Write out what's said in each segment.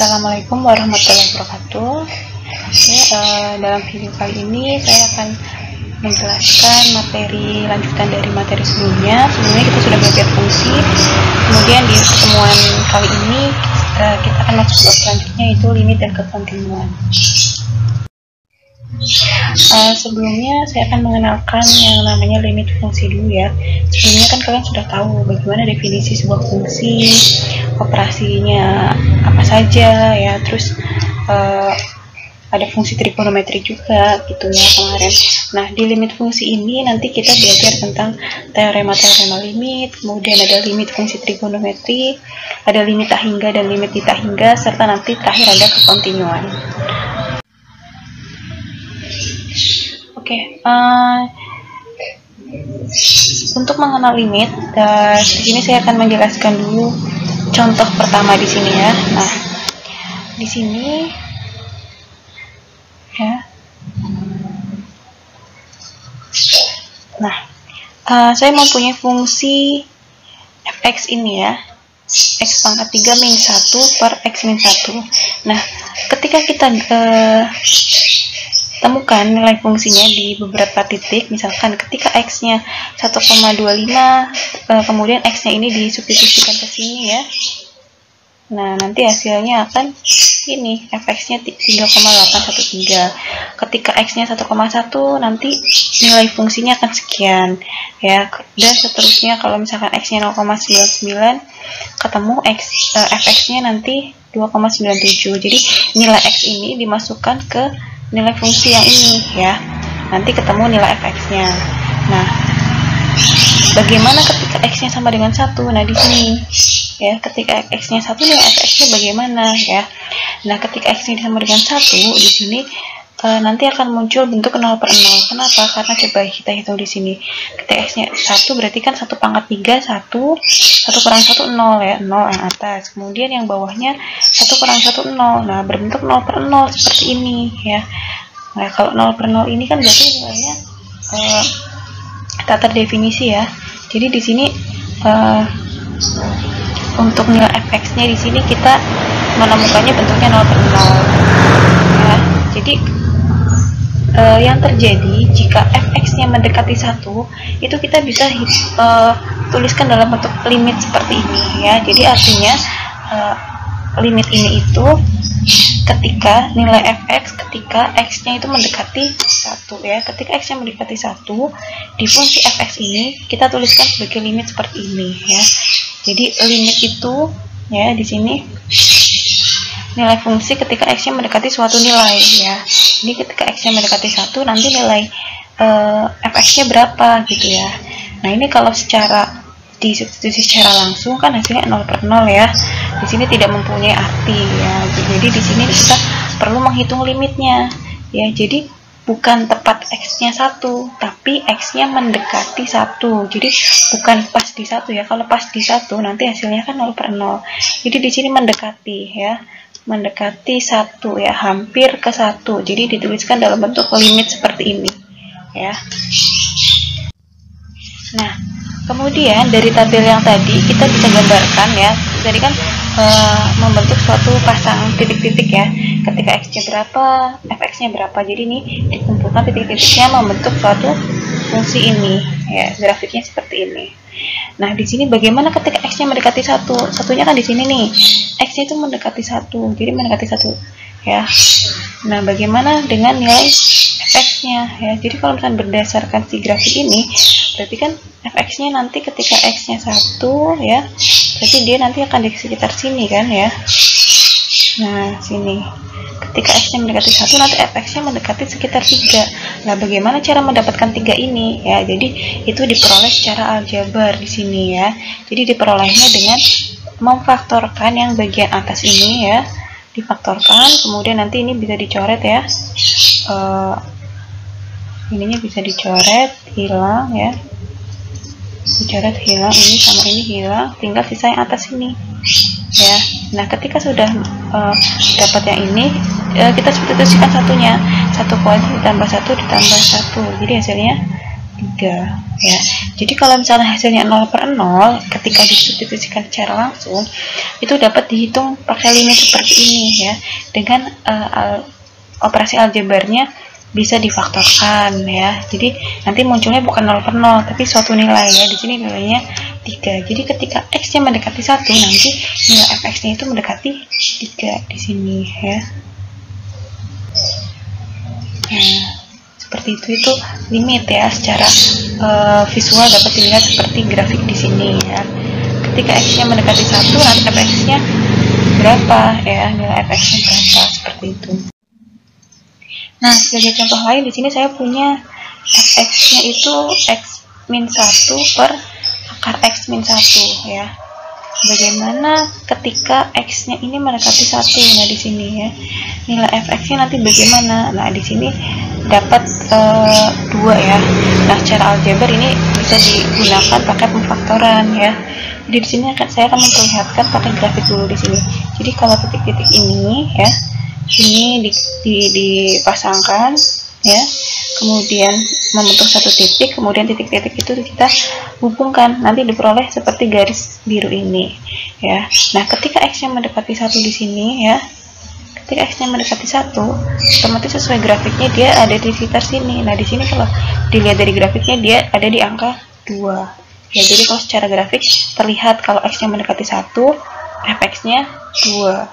Assalamualaikum warahmatullahi wabarakatuh. Dalam video kali ini saya akan menjelaskan materi lanjutan dari materi sebelumnya. Sebelumnya kita sudah belajar fungsi, kemudian di pertemuan kali ini kita akan masuk ke selanjutnya, yaitu limit dan kekontinuan. Sebelumnya saya akan mengenalkan yang namanya limit fungsi dulu ya. Sebelumnya kan kalian sudah tahu bagaimana definisi sebuah fungsi, operasinya apa saja ya, terus ada fungsi trigonometri juga gitu ya kemarin. Nah, di limit fungsi ini nanti kita belajar tentang teorema limit, kemudian ada limit fungsi trigonometri, ada limit tak hingga dan limit tidak hingga, serta nanti terakhir ada kekontinuan. Oke, untuk mengenal limit, di sini saya akan menjelaskan dulu contoh pertama di sini ya. Nah, di sini ya. Nah, saya mempunyai fungsi fx ini ya, x pangkat 3 min 1 per x min 1. Nah, ketika kita temukan nilai fungsinya di beberapa titik, misalkan ketika x-nya 1,25, kemudian x-nya ini disubstitusikan ke sini ya. Nah, nanti hasilnya akan ini, fx-nya 3,813. Ketika x-nya 1,1, nanti nilai fungsinya akan sekian ya. Dan seterusnya, kalau misalkan x-nya 0,99, ketemu fx-nya nanti 2,97. Jadi nilai x ini dimasukkan ke nilai fungsi yang ini ya, nanti ketemu nilai fx-nya. Nah, bagaimana ketika x-nya sama dengan 1? Nah, di sini ya, ketika x-nya 1, nilai fx-nya bagaimana ya. Nah, ketika x-nya sama dengan 1, di sini nanti akan muncul bentuk 0 per 0. Kenapa? Karena coba kita hitung di sini. Ketika x-nya 1 berarti kan 1 pangkat 3, 1 kurang 1, 0 ya, 0 yang atas. Kemudian yang bawahnya 1 kurang 1, 0. Nah, berbentuk 0 per 0 seperti ini ya. Nah, kalau 0 per 0 ini kan berarti nilainya tak terdefinisi ya. Jadi di sini untuk nilai fx-nya di sini kita menemukannya bentuknya 0 per 0 ya. Jadi yang terjadi jika fx-nya mendekati 1, itu kita bisa tuliskan dalam bentuk limit seperti ini ya. Jadi artinya limit ini itu ketika nilai fx ketika x-nya itu mendekati 1 ya. Ketika x-nya mendekati 1, di fungsi fx ini kita tuliskan sebagai limit seperti ini ya. Jadi limit itu ya di sini nilai fungsi ketika x-nya mendekati suatu nilai ya. Jadi ketika x-nya mendekati 1, nanti nilai fx-nya berapa gitu ya. Nah, ini kalau secara disubstitusi secara langsung kan hasilnya 0 per 0 ya. Di sini tidak mempunyai arti ya. Jadi di sini kita perlu menghitung limitnya ya. Jadi bukan tepat x-nya 1, tapi x-nya mendekati 1. Jadi bukan pas di 1 ya. Kalau pas di 1 nanti hasilnya kan 0 per 0. Jadi di sini mendekati ya. Mendekati 1 ya, hampir ke 1. Jadi dituliskan dalam bentuk limit seperti ini ya. Nah, kemudian dari tabel yang tadi kita bisa gambarkan ya. Tadi kan membentuk suatu pasang titik-titik ya. Ketika x-nya berapa, fx-nya berapa. Jadi ini dikumpulkan titik-titiknya membentuk suatu fungsi ini ya. Grafiknya seperti ini. Nah, di sini bagaimana ketika x-nya mendekati 1? Satunya kan di sini nih. X-nya itu mendekati 1. Jadi mendekati 1 ya. Nah, bagaimana dengan nilai fx-nya ya. Jadi kalau misalnya berdasarkan si grafik ini, berarti kan fx-nya nanti ketika x-nya 1 ya, berarti dia nanti akan di sekitar sini kan ya. Nah, sini. Ketika x-nya mendekati 1, nanti fx-nya mendekati sekitar 3. Nah, bagaimana cara mendapatkan 3 ini ya? Jadi itu diperoleh secara aljabar di sini ya. Jadi diperolehnya dengan memfaktorkan yang bagian atas ini ya. Difaktorkan, kemudian nanti ini bisa dicoret ya. Ininya bisa dicoret, hilang ya. Dicoret, hilang, ini sama ini hilang, tinggal sisa yang atas ini ya. Nah, ketika sudah dapat yang ini, kita substitusikan satunya. 1 kuadrat ditambah 1 ditambah 1. Jadi hasilnya ya. Jadi kalau misalnya hasilnya 0/0 ketika disubstitusikan secara langsung, itu dapat dihitung pakai limit seperti ini ya, dengan operasi aljabarnya bisa difaktorkan ya. Jadi nanti munculnya bukan 0/0 tapi suatu nilai ya. Di sini nilainya 3. Jadi ketika x-nya mendekati 1, nanti nilai fx-nya itu mendekati 3 di sini ya. Nah, seperti itu limit ya, secara visual dapat dilihat seperti grafik di sini ya. Ketika x-nya mendekati 1, nanti fx-nya berapa ya, nilai fx-nya berapa, seperti itu. Nah, sebagai contoh lain di sini saya punya fx-nya itu x-1 per akar x-1 ya. Bagaimana ketika x-nya ini mendekati 1? Nah, di sini ya. Nilai fx-nya nanti bagaimana? Nah, di sini dapat 2 ya. Nah, secara aljabar ini bisa digunakan pakai pemfaktoran ya. Jadi di sini saya akan memperlihatkan pakai grafik dulu di sini. Jadi kalau titik-titik ini ya, ini dipasangkan ya, kemudian membentuk satu titik, kemudian titik-titik itu kita hubungkan, nanti diperoleh seperti garis biru ini ya. Nah, ketika x-nya mendekati 1 di sini ya, ketika x-nya mendekati 1, otomatis sesuai grafiknya dia ada di sekitar sini. Nah, di sini kalau dilihat dari grafiknya dia ada di angka 2 ya. Jadi kalau secara grafik terlihat kalau x-nya mendekati 1, fx-nya 2.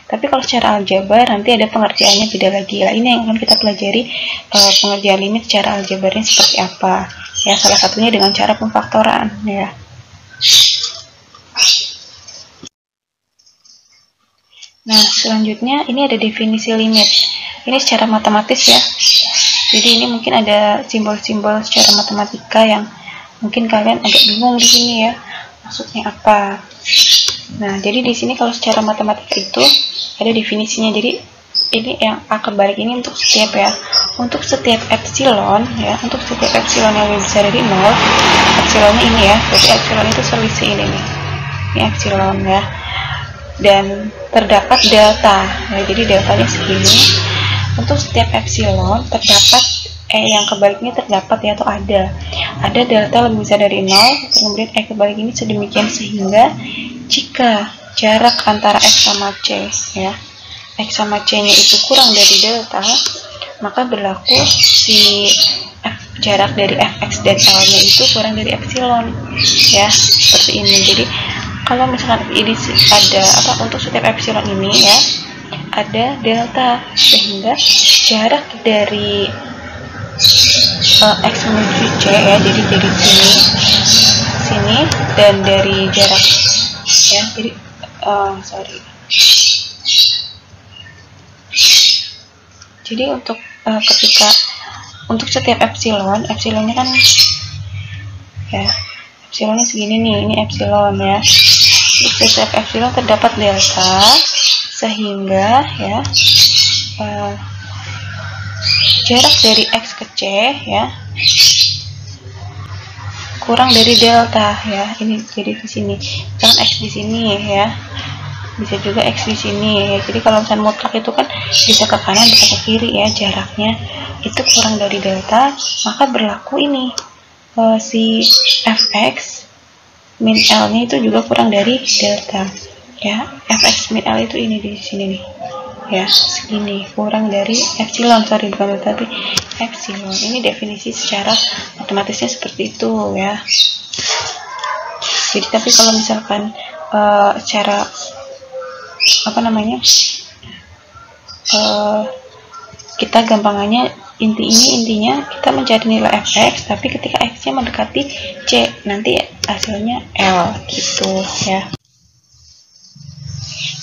Tapi kalau secara aljabar nanti ada pengerjaannya beda lagi. Nah, ini yang akan kita pelajari, pengerjaan limit secara aljabarnya seperti apa ya. Salah satunya dengan cara pemfaktoran ya. Nah, selanjutnya ini ada definisi limit. Ini secara matematis ya. Jadi ini mungkin ada simbol-simbol secara matematika yang mungkin kalian agak bingung di sini ya, maksudnya apa. Nah, jadi di sini kalau secara matematika itu ada definisinya. Jadi ini yang kebalik ini untuk setiap ya, untuk setiap epsilon ya, untuk setiap epsilon yang lebih besar dari 0, epsilonnya ini ya, berarti epsilon itu selisih ini nih, ini epsilon ya, dan terdapat delta ya, jadi deltanya segini. Untuk setiap epsilon terdapat yang kebaliknya terdapat ya, atau ada delta lebih besar dari 0, kemudian kebalik ini sedemikian sehingga jika jarak antara x sama c ya, x sama c nya itu kurang dari delta, maka berlaku si jarak dari fx dan l nya itu kurang dari epsilon ya, seperti ini. Jadi kalau misalkan ini ada untuk setiap epsilon ini ya ada delta, sehingga jarak dari x menuju c ya, jadi dari sini dan dari jarak ya, jadi jadi untuk ketika untuk setiap epsilonnya kan ya, epsilonnya segini nih, ini epsilon ya. Untuk setiap epsilon terdapat delta, sehingga ya jarak dari x ke c ya kurang dari delta ya. Ini jadi di sini kan x di sini ya, bisa juga x di sini ya. Jadi kalau misalnya mutlak itu kan bisa ke kanan bisa ke kiri ya, jaraknya itu kurang dari delta, maka berlaku ini si fx min l nya itu juga kurang dari delta ya. Fx min l itu ini di sini nih ya, segini, kurang dari epsilon, bukan delta tapi epsilon. Ini definisi secara matematisnya seperti itu ya. Jadi tapi kalau misalkan secara kita gampangannya intinya kita mencari nilai fx, tapi ketika x nya mendekati c nanti hasilnya l gitu ya.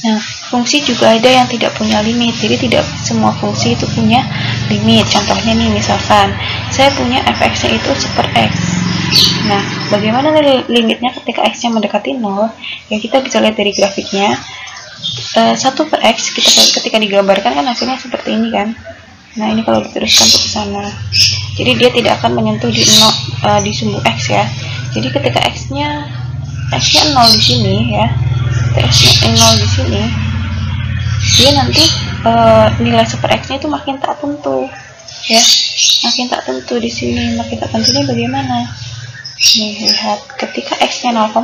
Nah, fungsi juga ada yang tidak punya limit, jadi tidak semua fungsi itu punya limit. Contohnya nih, misalkan saya punya fx nya itu 1 per x. Nah, bagaimana limitnya ketika x nya mendekati 0? Ya, kita bisa lihat dari grafiknya. 1 per x ketika digambarkan kan hasilnya seperti ini kan. Nah, ini kalau diteruskan ke sana, jadi dia tidak akan menyentuh di sumbu x ya. Jadi ketika x nya 0 di sini ya, x nya 0 di sini, dia nanti nilai 1 per x nya itu makin tak tentu ya. makin tak tentu di sini. Makin tak tentunya bagaimana? Nih, lihat, ketika x-nya 0,01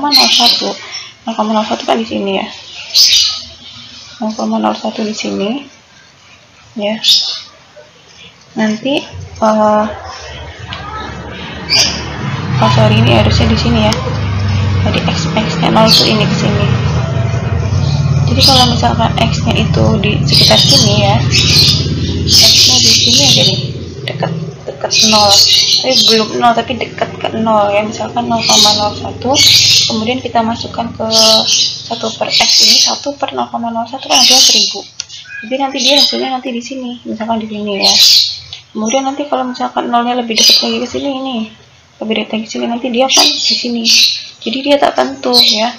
kan di sini ya. 0,01 di sini ya. Nanti sorry, ini harusnya di sini ya. Jadi x-nya 0 itu ini ke sini. Jadi kalau misalkan x-nya itu di sekitar sini ya, x-nya di sini aja nih, dekat 0, tapi belum 0 tapi dekat ke 0 ya. Misalkan 0,01, kemudian kita masukkan ke 1 per x ini, 1 per 0,01 kan adalah 1000. Jadi nanti dia hasilnya nanti di sini, misalkan di sini ya. Kemudian nanti kalau misalkan 0-nya lebih dekat lagi ke sini, ini lebih dekat lagi ke sini, nanti dia akan di sini. Jadi dia tak tentu ya,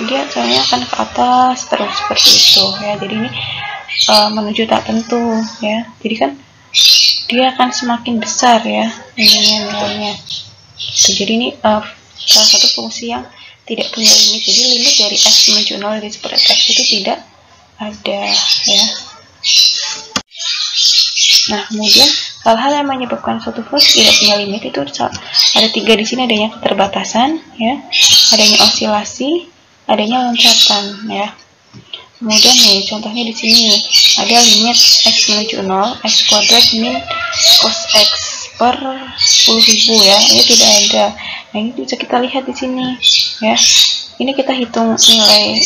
dia caranya akan ke atas terus seperti itu ya. Jadi ini menuju tak tentu ya. Jadi kan dia akan semakin besar ya nilainya. Jadi ini salah satu fungsi yang tidak punya limit. Jadi limit dari x menuju 0 dari super x itu tidak ada ya. Nah, kemudian hal-hal yang menyebabkan suatu fungsi tidak punya limit itu ada 3 di sini. Adanya keterbatasan ya, adanya osilasi, adanya loncatan ya. Kemudian nih contohnya di sini ada limit x menuju 0, x kuadrat min cos x per 10.000 ya. Ini tidak ada. Nah, ini bisa kita lihat di sini ya. Ini kita hitung nilai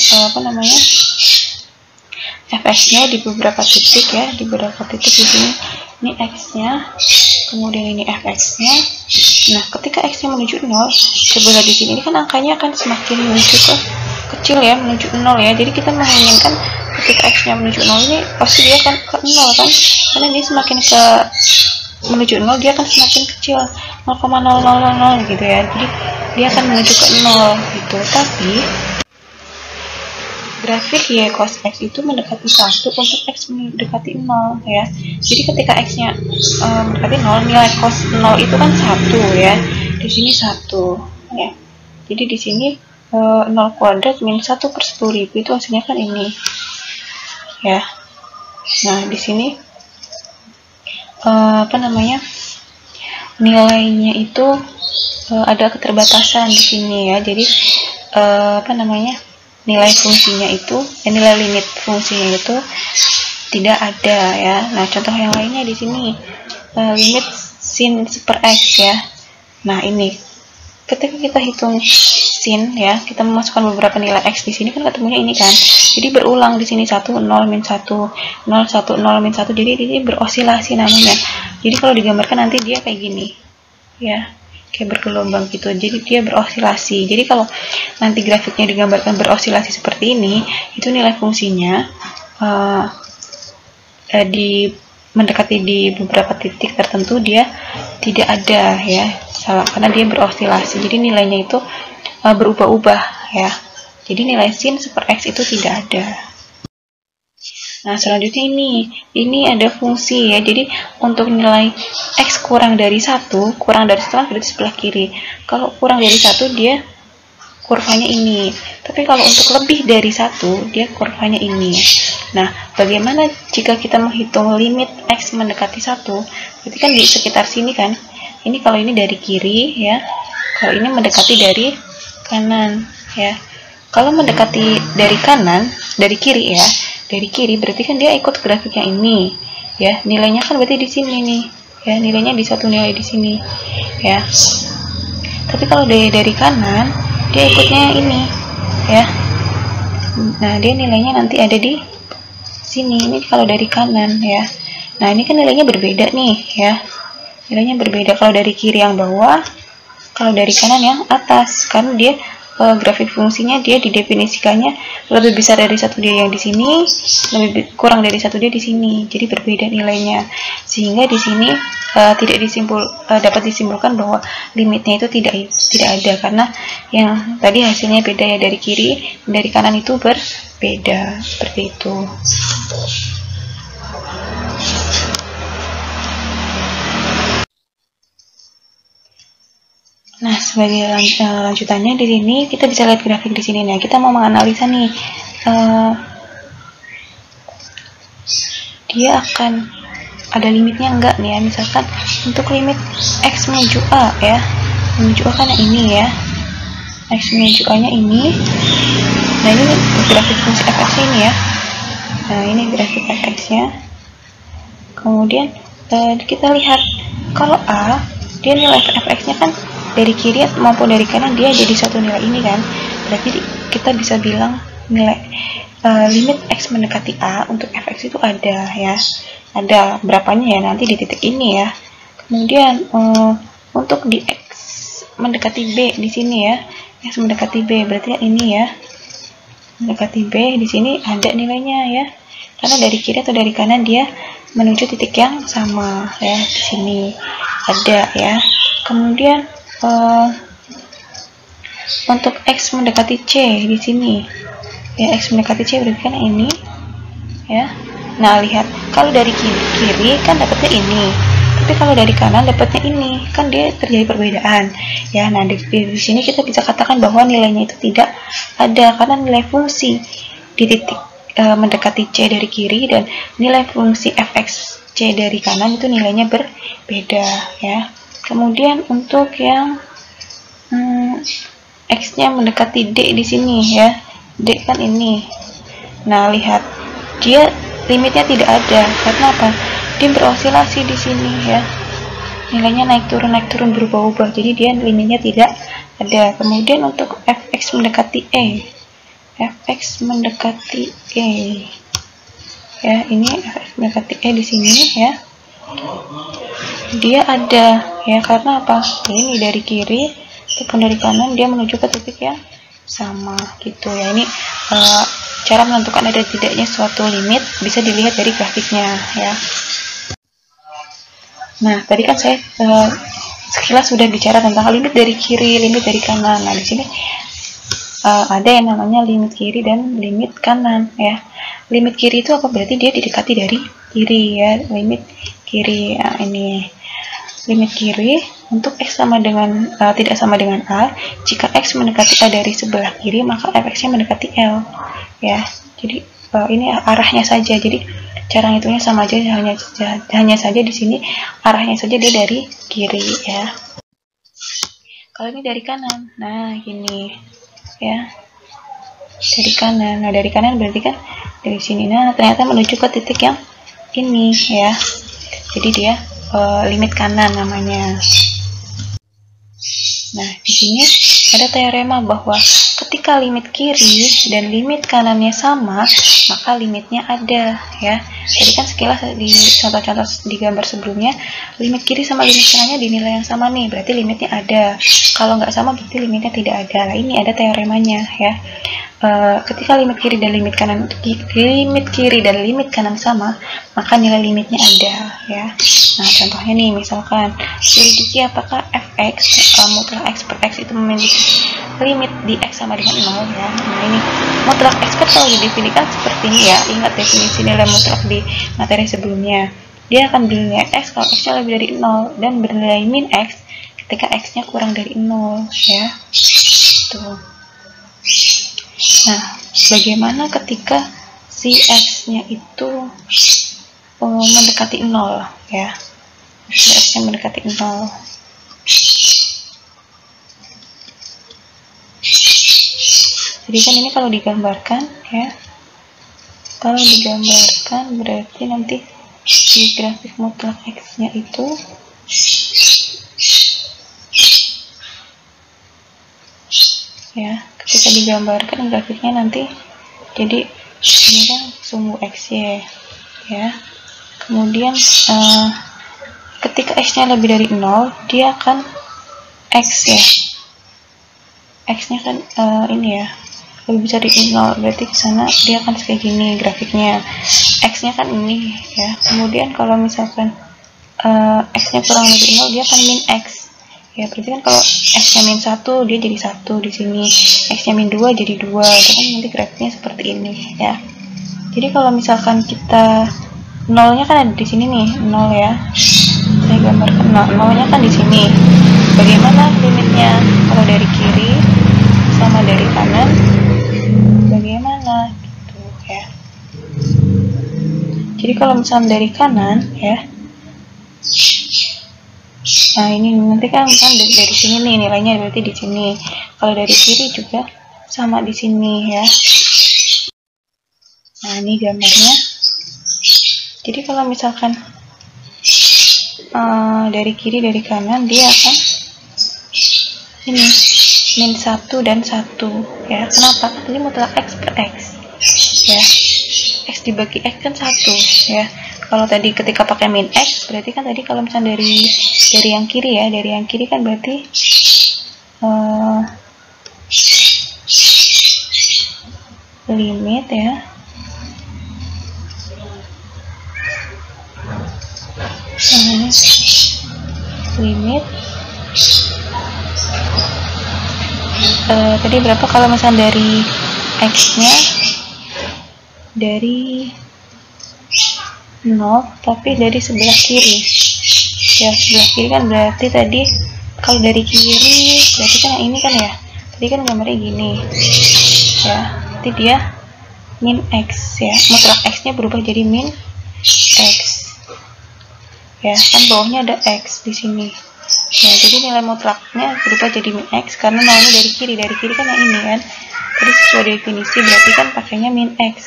fx-nya di beberapa titik ya, di beberapa titik di sini. Ini x-nya, kemudian ini fx-nya. Nah, ketika x-nya menuju 0, sebelah di sini ini kan angkanya akan semakin menuju ke kecil ya, menuju 0 ya. Jadi kita menginginkan ketika x-nya menuju 0 ini pasti dia akan ke 0 kan, karena dia semakin ke menuju 0 dia akan semakin kecil, 0,0000 gitu ya. Jadi dia akan menuju ke 0 gitu. Tapi grafik y cos x itu mendekati 1 untuk x mendekati 0 ya. Jadi ketika x-nya mendekati 0, nilai cos 0 itu kan 1 ya. Di sini 1 ya. Jadi di sini 0 kuadrat min 1 per 10.000 itu hasilnya kan ini ya. Nah, di sini nilainya itu ada keterbatasan di sini ya. Jadi nilai fungsinya itu, nilai limit fungsinya itu tidak ada ya. Nah, contoh yang lainnya di sini limit sin per x ya. Nah, ini ketika kita hitung sin ya, kita memasukkan beberapa nilai x di sini kan ketemunya ini kan. Jadi berulang di sini 1 0 min 1 0 1 0 min 1. Jadi ini berosilasi namanya. Jadi kalau digambarkan nanti dia kayak gini ya, kayak bergelombang gitu. Jadi dia berosilasi. Jadi kalau nanti grafiknya digambarkan berosilasi seperti ini, itu nilai fungsinya mendekati di beberapa titik tertentu dia tidak ada ya, karena dia berosilasi. Jadi nilainya itu berubah-ubah ya. Jadi nilai sin per x itu tidak ada. Nah, selanjutnya ini ada fungsi ya. Jadi untuk nilai x kurang dari 1 kan berarti sebelah kiri. Kalau kurang dari 1 dia kurvanya ini. Tapi kalau untuk lebih dari 1 dia kurvanya ini. Nah, bagaimana jika kita menghitung limit x mendekati 1? Berarti kan di sekitar sini kan. Ini kalau ini dari kiri ya. Kalau ini mendekati dari kanan ya. Kalau mendekati dari kanan, dari kiri ya. Dari kiri berarti kan dia ikut grafik yang ini ya. Nilainya kan berarti di sini nih ya. Nilainya di satu nilai di sini ya. Tapi kalau dari kanan dia ikutnya ini ya. Nah, dia nilainya nanti ada di sini. Ini kalau dari kanan ya. Nah, ini kan nilainya berbeda nih ya. Nilainya berbeda kalau dari kiri yang bawah, kalau dari kanan yang atas. Karena dia grafik fungsinya dia didefinisikannya lebih besar dari satu dia yang di sini, lebih kurang dari satu dia di sini. Jadi berbeda nilainya. Sehingga di sini dapat disimpulkan bahwa limitnya itu tidak ada, karena yang tadi hasilnya beda ya, dari kiri dan dari kanan itu berbeda seperti itu. Nah, sebagai lanjutannya di sini kita bisa lihat grafik di sini. Nah, kita mau menganalisa nih, dia akan ada limitnya enggak nih ya. Misalkan untuk limit X menuju A ya, menuju A kan ini ya, X menuju A nya ini. Nah ini grafik fungsi fx ini ya. Nah ini grafik fx nya. Kemudian kita lihat kalau A, dia nilai fx nya kan dari kiri maupun dari kanan dia jadi satu nilai ini kan. Berarti kita bisa bilang nilai limit X mendekati A untuk fx itu ada ya. Ada berapanya ya nanti di titik ini ya. Kemudian untuk di X mendekati B di sini ya, X mendekati B berarti ini ya, mendekati B di sini ada nilainya ya, karena dari kiri atau dari kanan dia menuju titik yang sama ya, di sini ada ya. Kemudian untuk X mendekati C di sini ya, X mendekati C berarti kan ini ya. Nah lihat, kalau dari kiri kan dapatnya ini, tapi kalau dari kanan dapatnya ini, kan dia terjadi perbedaan ya. Nah di sini kita bisa katakan bahwa nilainya itu tidak ada, karena nilai fungsi di titik mendekati C dari kiri dan nilai fungsi fx C dari kanan itu nilainya berbeda ya. Kemudian untuk yang X nya mendekati D di sini ya, D kan ini. Nah lihat, dia limitnya tidak ada. Karena apa? Dia berosilasi di sini ya, nilainya naik turun berubah-ubah, jadi dia limitnya tidak ada. Kemudian untuk fx mendekati E, fx mendekati E ya, ini fx mendekati E di sini ya, dia ada ya. Karena apa? Ini dari kiri ataupun dari kanan dia menuju ke titik yang sama gitu ya. Ini cara menentukan ada tidaknya suatu limit bisa dilihat dari grafiknya ya. Nah tadi kan saya sekilas sudah bicara tentang limit dari kiri, limit dari kanan. Nah di sini ada yang namanya limit kiri dan limit kanan ya. Limit kiri itu apa? Berarti dia didekati dari kiri ya, limit kiri. Nah, ini limit kiri untuk X sama dengan tidak sama dengan A. Jika X mendekati A dari sebelah kiri, maka fx nya mendekati L ya. Jadi ini arahnya saja, jadi cara ngitungnya sama aja, hanya saja di sini arahnya saja dia dari kiri ya. Kalau ini dari kanan, nah gini ya, dari kanan. Nah dari kanan berarti kan dari sini. Nah ternyata menuju ke titik yang ini ya, jadi dia limit kanan namanya. Nah di sini ada teorema bahwa ketika limit kiri dan limit kanannya sama, maka limitnya ada ya. Jadi kan sekilas di contoh-contoh di gambar sebelumnya, limit kiri sama limit kanannya dinilai yang sama nih, berarti limitnya ada. Kalau nggak sama berarti limitnya tidak ada. Nah, ini ada teoremanya ya. Ketika limit kiri dan limit kanan sama, maka nilai limitnya ada ya. Nah contohnya nih, misalkan selidiki apakah fx mutlak x per x itu memiliki limit di x sama dengan 0 ya. Nah ini mutlak x kan kalau didefinisikan seperti ini ya, ingat definisi nilai mutlak di materi sebelumnya, dia akan bernilai x kalau x nya lebih dari 0 dan bernilai min x ketika x nya kurang dari 0 ya. Tuh. Nah bagaimana ketika si x nya itu mendekati 0 ya, x nya mendekati 0. Jadi kan ini kalau digambarkan ya, kalau digambarkan berarti nanti di grafik mutlak x nya itu ya, ketika digambarkan grafiknya nanti jadi ini kan sumbu x ya. Kemudian ketika x nya lebih dari 0 dia akan x ya, x nya kan ini ya lebih besar dari 0, berarti kesana dia akan kayak gini grafiknya, x nya kan ini ya. Kemudian kalau misalkan x nya kurang dari 0 dia akan min x ya, berarti kan kalau x nya min 1 dia jadi 1 di sini, x nya min 2 jadi 2, itu kan nanti grafiknya seperti ini ya. Jadi kalau misalkan kita nolnya kan ada di sini nih, 0 ya, saya gambarkan nolnya kan di sini. Bagaimana limitnya kalau dari kiri sama dari kanan, bagaimana gitu ya. Jadi kalau misalnya dari kanan ya, Nah ini nanti kan dari sini nih nilainya berarti di sini. Kalau dari kiri juga sama di sini ya. Nah ini gambarnya. Jadi kalau misalkan dari kiri dari kanan dia akan ini min 1 dan 1 ya. Kenapa? Ini mutlak X per X ya. X dibagi X kan 1 ya. Kalau tadi ketika pakai min X berarti kan tadi kalau misalnya dari yang kiri ya, dari yang kiri kan berarti limit ya, limit tadi berapa kalau misalnya dari X nya dari 0 tapi dari sebelah kiri ya. Sebelah kiri kan berarti tadi kalau dari kiri berarti kan yang ini kan ya, tadi kan gambarnya gini ya, nanti dia min X ya, mutlak X nya berubah jadi min X ya, kan bawahnya ada X di sini ya, jadi nilai mutlaknya berubah jadi min X karena nolnya dari kiri kan yang ini kan, tadi sesuai definisi berarti kan pakainya min X.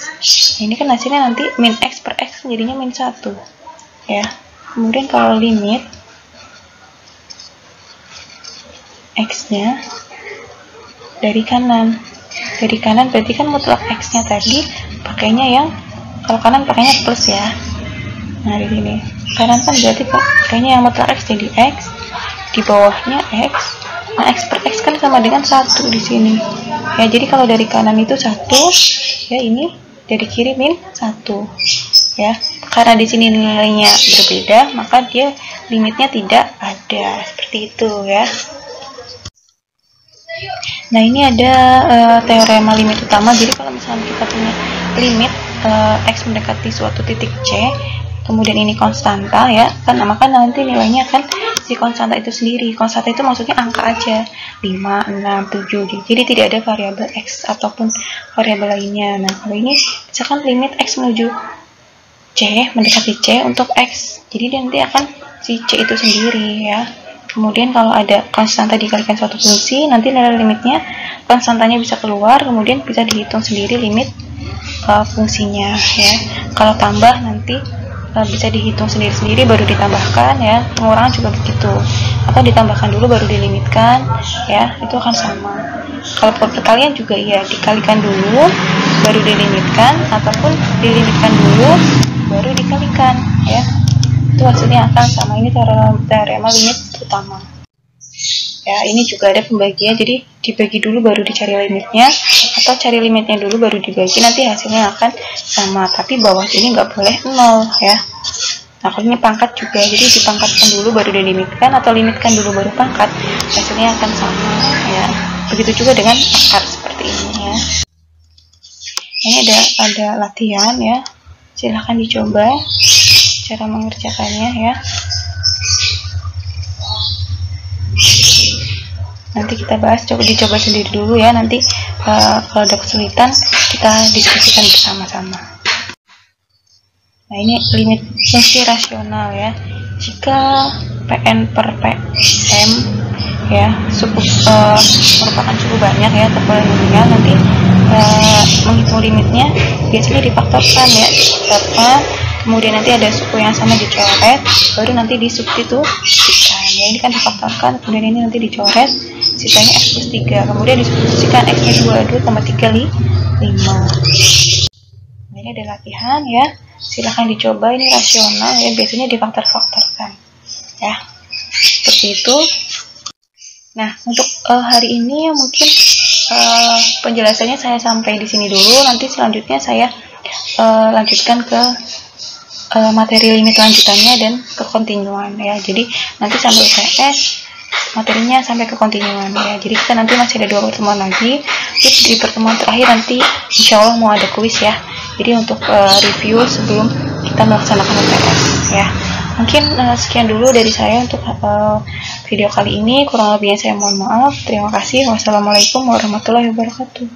Nah, ini kan hasilnya nanti min X per X jadinya min 1 ya. Kemudian kalau limit X nya dari kanan berarti kan mutlak X nya tadi pakainya yang, kalau kanan pakainya plus ya. Nah di sini kanan kan berarti pakainya yang mutlak X jadi X, di bawahnya X. Nah X per X kan sama dengan 1 di sini ya, jadi kalau dari kanan itu 1 ya, ini dari kiri min 1 ya. Karena di sini nilainya berbeda maka dia limitnya tidak ada, seperti itu ya. Nah ini ada teorema limit utama. Jadi kalau misalnya kita punya limit X mendekati suatu titik C, kemudian ini konstanta ya kan, maka nanti nilainya kan si konstanta itu sendiri. Konstanta itu maksudnya angka aja, 5, 6, 7, jadi tidak ada variabel X ataupun variabel lainnya. Nah kalau ini misalkan limit X menuju C, mendekati C untuk X, jadi dia nanti akan si C itu sendiri ya. Kemudian kalau ada konstanta dikalikan suatu fungsi, nanti nilai limitnya konstantanya bisa keluar, kemudian bisa dihitung sendiri limit fungsinya ya. Kalau tambah nanti bisa dihitung sendiri-sendiri baru ditambahkan ya. Pengurangan juga begitu, atau ditambahkan dulu baru dilimitkan ya, itu akan sama. Kalau perkalian juga ya, dikalikan dulu baru dilimitkan, ataupun dilimitkan dulu baru dikalikan ya, itu hasilnya akan sama. Ini teorema limit utama ya. Ini juga ada pembagian, jadi dibagi dulu baru dicari limitnya, atau cari limitnya dulu baru dibagi, nanti hasilnya akan sama. Tapi bawah sini nggak boleh 0 ya. Nah kalau ini pangkat juga, jadi dipangkatkan dulu baru dilimitkan, atau limitkan dulu baru pangkat, hasilnya akan sama ya. Begitu juga dengan akar seperti ini ya. Ini ada latihan ya, silahkan dicoba cara mengerjakannya ya. Nanti kita bahas, dicoba sendiri dulu ya, nanti kalau ada kesulitan kita diskusikan bersama-sama. Nah ini limit fungsi rasional ya. Jika Pn per Pm ya merupakan suku banyak ya, terpolinomial, nanti menghitung limitnya biasanya difaktorkan ya, kemudian nanti ada suku yang sama dicoret, baru nanti disubstitusikan ya. Ini kan difaktorkan, kemudian ini nanti dicoret, sisanya X plus 3, kemudian disubstitusikan X nya 2 tambah 3 5. Nah, ini ada latihan ya, silahkan dicoba. Ini rasional ya, biasanya difaktor-faktorkan ya, seperti itu. Nah untuk hari ini mungkin penjelasannya saya sampai di sini dulu. Nanti selanjutnya saya lanjutkan ke materi limit lanjutannya dan ke kontinuan ya. Jadi nanti sampai UTS materinya sampai ke kontinuan ya. Jadi kita nanti masih ada 2 pertemuan lagi. Di pertemuan terakhir nanti insya Allah mau ada kuis ya. Jadi untuk review sebelum kita melaksanakan UTS ya. Mungkin sekian dulu dari saya untuk video kali ini. Kurang lebihnya saya mohon maaf. Terima kasih. Wassalamualaikum warahmatullahi wabarakatuh.